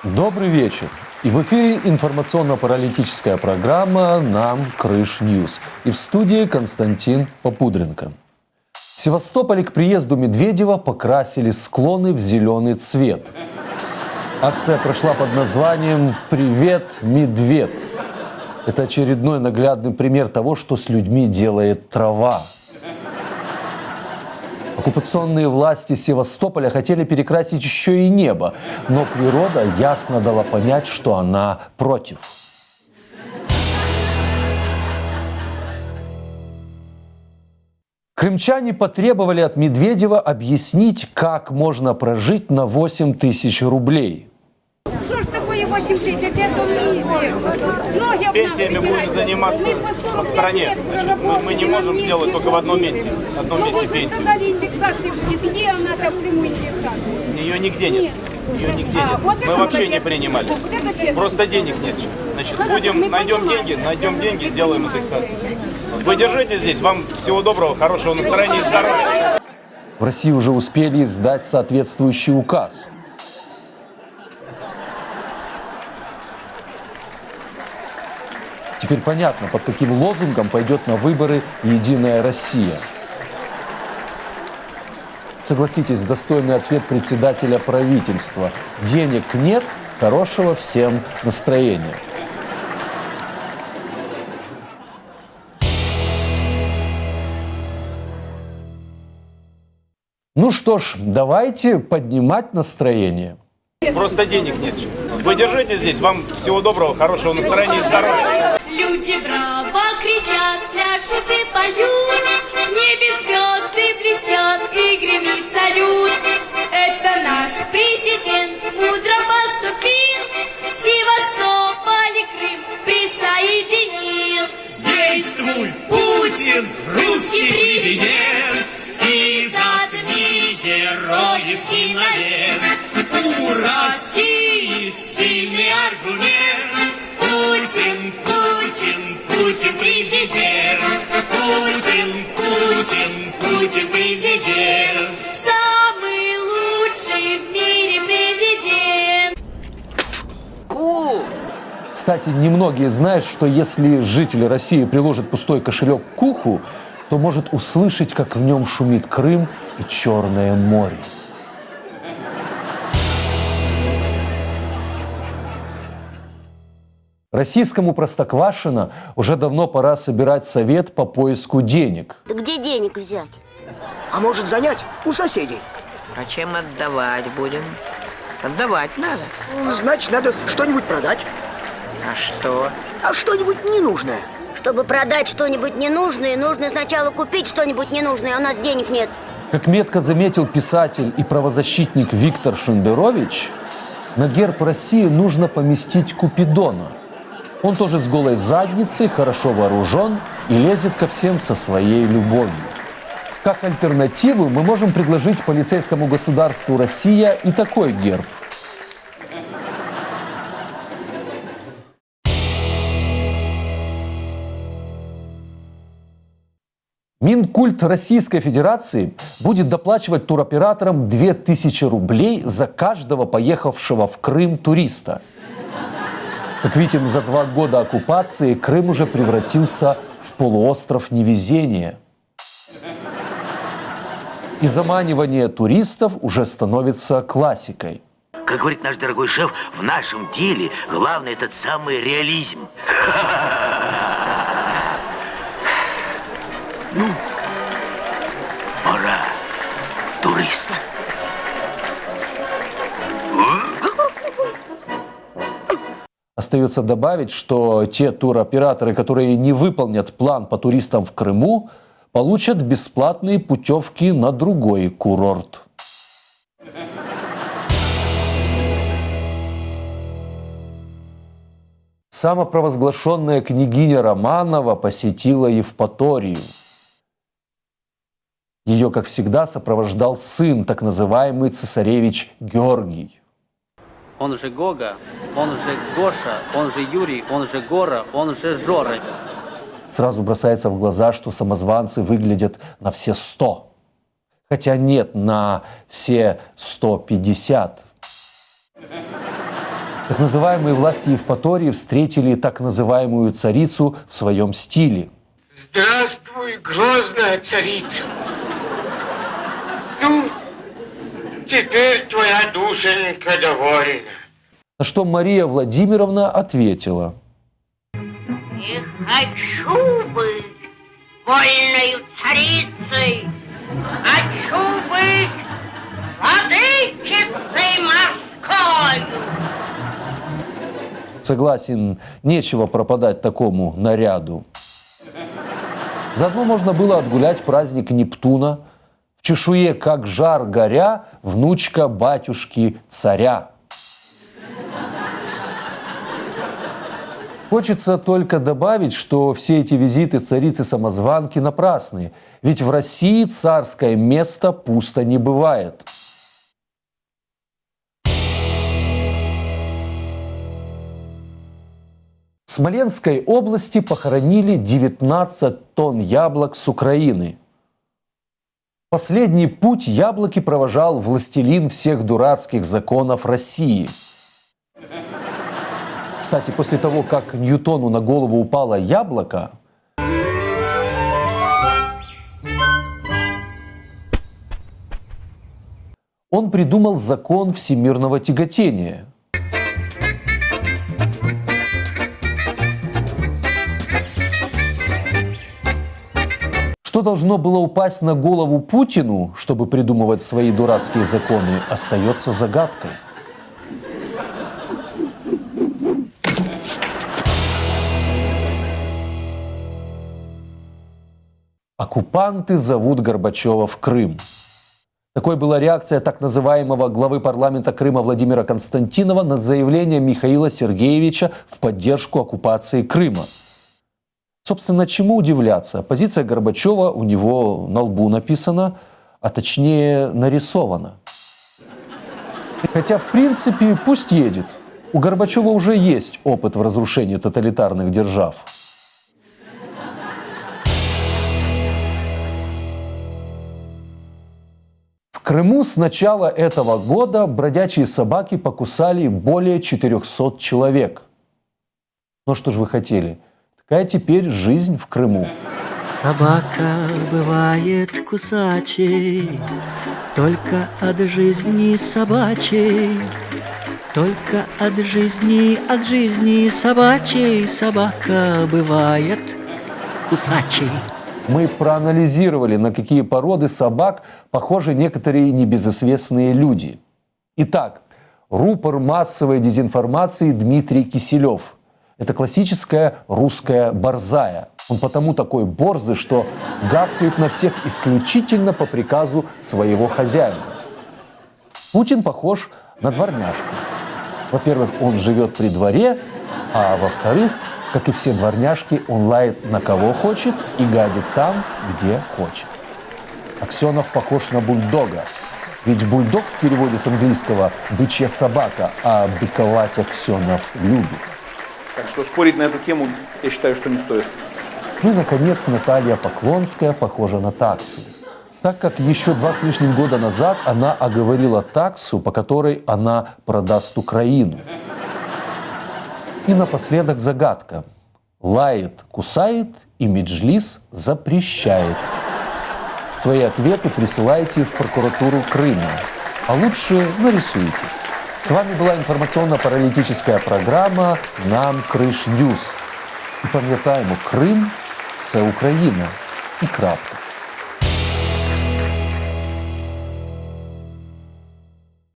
Добрый вечер. И в эфире информационно-паралитическая программа «Нам Крыш Ньюс». И в студии Константин Попудренко. В Севастополе к приезду Медведева покрасили склоны в зеленый цвет. Акция прошла под названием «Привет, медведь». Это очередной наглядный пример того, что с людьми делает трава. Оккупационные власти Севастополя хотели перекрасить еще и небо, но природа ясно дала понять, что она против. Крымчане потребовали от Медведева объяснить, как можно прожить на 8 тысяч рублей. Что ж такое 8 тысяч? Пенсиями будем заниматься по стране. Значит, мы не можем делать только в одном месте. В одном месте пенсию. Сказали, индексация будет. Где она там прямую индексацию? Ее нигде нет. Ее нигде нет. Мы вообще не принимали. Просто денег нет. Значит, найдем деньги, сделаем индексацию. Вы держите здесь. Вам всего доброго, хорошего настроения и здоровья. В России уже успели издать соответствующий указ. Теперь понятно, под каким лозунгом пойдет на выборы «Единая Россия». Согласитесь, достойный ответ председателя правительства. Денег нет, хорошего всем настроения. Ну что ж, давайте поднимать настроение. Просто денег нет. Вы держите здесь. Вам всего доброго, хорошего настроения и здоровья. Люди браво кричат, пляшут и поют, в небе звезды блестят и гремит салют. Это наш президент мудро поступил, Севастополь и Крым присоединил. Действуй, Путин, русский президент, и затми героев кинолент. У России сильный аргумент. Путин, Путин, Путин президент. Путин, Путин, Путин президент. Самый лучший в мире президент. Кстати, немногие знают, что если жители России приложат пустой кошелек к уху, то может услышать, как в нем шумит Крым и Черное море. Российскому Простоквашино уже давно пора собирать совет по поиску денег. Да где денег взять? А может занять у соседей? А чем отдавать будем? Отдавать надо. Значит, надо что-нибудь продать. А что? А что-нибудь ненужное. Чтобы продать что-нибудь ненужное, нужно сначала купить что-нибудь ненужное, а у нас денег нет. Как метко заметил писатель и правозащитник Виктор Шендерович, на герб России нужно поместить Купидона. Он тоже с голой задницей, хорошо вооружен и лезет ко всем со своей любовью. Как альтернативу мы можем предложить полицейскому государству Россия и такой герб. Минкульт Российской Федерации будет доплачивать туроператорам 2000 рублей за каждого поехавшего в Крым туриста. Как видим, за 2 года оккупации Крым уже превратился в полуостров невезения. И заманивание туристов уже становится классикой. Как говорит наш дорогой шеф, в нашем деле главное этот самый реализм. Ну, пора, турист. Остается добавить, что те туроператоры, которые не выполнят план по туристам в Крыму, получат бесплатные путевки на другой курорт. Самопровозглашенная княгиня Романова посетила Евпаторию. Ее, как всегда, сопровождал сын, так называемый цесаревич Георгий. Он же Гога, он же Гоша, он же Юрий, он же Гора, он же Жора. Сразу бросается в глаза, что самозванцы выглядят на все 100. Хотя нет, на все 150. Так называемые власти Евпатории встретили так называемую царицу в своем стиле. Здравствуй, грозная царица. Ну, теперь твоя душенька довольна. На что Мария Владимировна ответила: Не хочу быть вольною царицей, хочу быть владычицей морской. Согласен, нечего пропадать такому наряду. Заодно можно было отгулять праздник Нептуна. В чешуе, как жар горя, внучка батюшки царя. Хочется только добавить, что все эти визиты царицы-самозванки напрасны. Ведь в России царское место пусто не бывает. В Смоленской области похоронили 19 тонн яблок с Украины. Последний путь яблоки провожал властелин всех дурацких законов России. Кстати, после того, как Ньютону на голову упало яблоко, он придумал закон всемирного тяготения. Что должно было упасть на голову Путину, чтобы придумывать свои дурацкие законы, остается загадкой. Оккупанты зовут Горбачева в Крым. Такой была реакция так называемого главы парламента Крыма Владимира Константинова на заявление Михаила Сергеевича в поддержку оккупации Крыма. Собственно, чему удивляться? Позиция Горбачева у него на лбу написана, а точнее нарисована. Хотя, в принципе, пусть едет. У Горбачева уже есть опыт в разрушении тоталитарных держав. В Крыму с начала этого года бродячие собаки покусали более 400 человек. Ну что ж вы хотели? Такая теперь жизнь в Крыму. Собака бывает кусачей, только от жизни собачей. Только от жизни собачей собака бывает кусачей. Мы проанализировали, на какие породы собак похожи некоторые небезызвестные люди. Итак, рупор массовой дезинформации Дмитрий Киселев. Это классическая русская борзая. Он потому такой борзый, что гавкает на всех исключительно по приказу своего хозяина. Путин похож на дворняжку. Во-первых, он живет при дворе, а во-вторых, как и все дворняжки, он лает на кого хочет и гадит там, где хочет. Аксенов похож на бульдога. Ведь бульдог в переводе с английского «бычья собака», а быковать Аксенов любит. Так что спорить на эту тему, я считаю, что не стоит. Ну и, наконец, Наталья Поклонская похожа на таксу. Так как еще 2 с лишним года назад она оговорила таксу, по которой она продаст Украину. И напоследок загадка. Лает, кусает и Меджлис запрещает. Свои ответы присылайте в прокуратуру Крыма. А лучше нарисуйте. С вами была информационно-паралітична програма «Нам Криш Ньюс». І пам'ятаємо, Крим – це Україна. І крапка.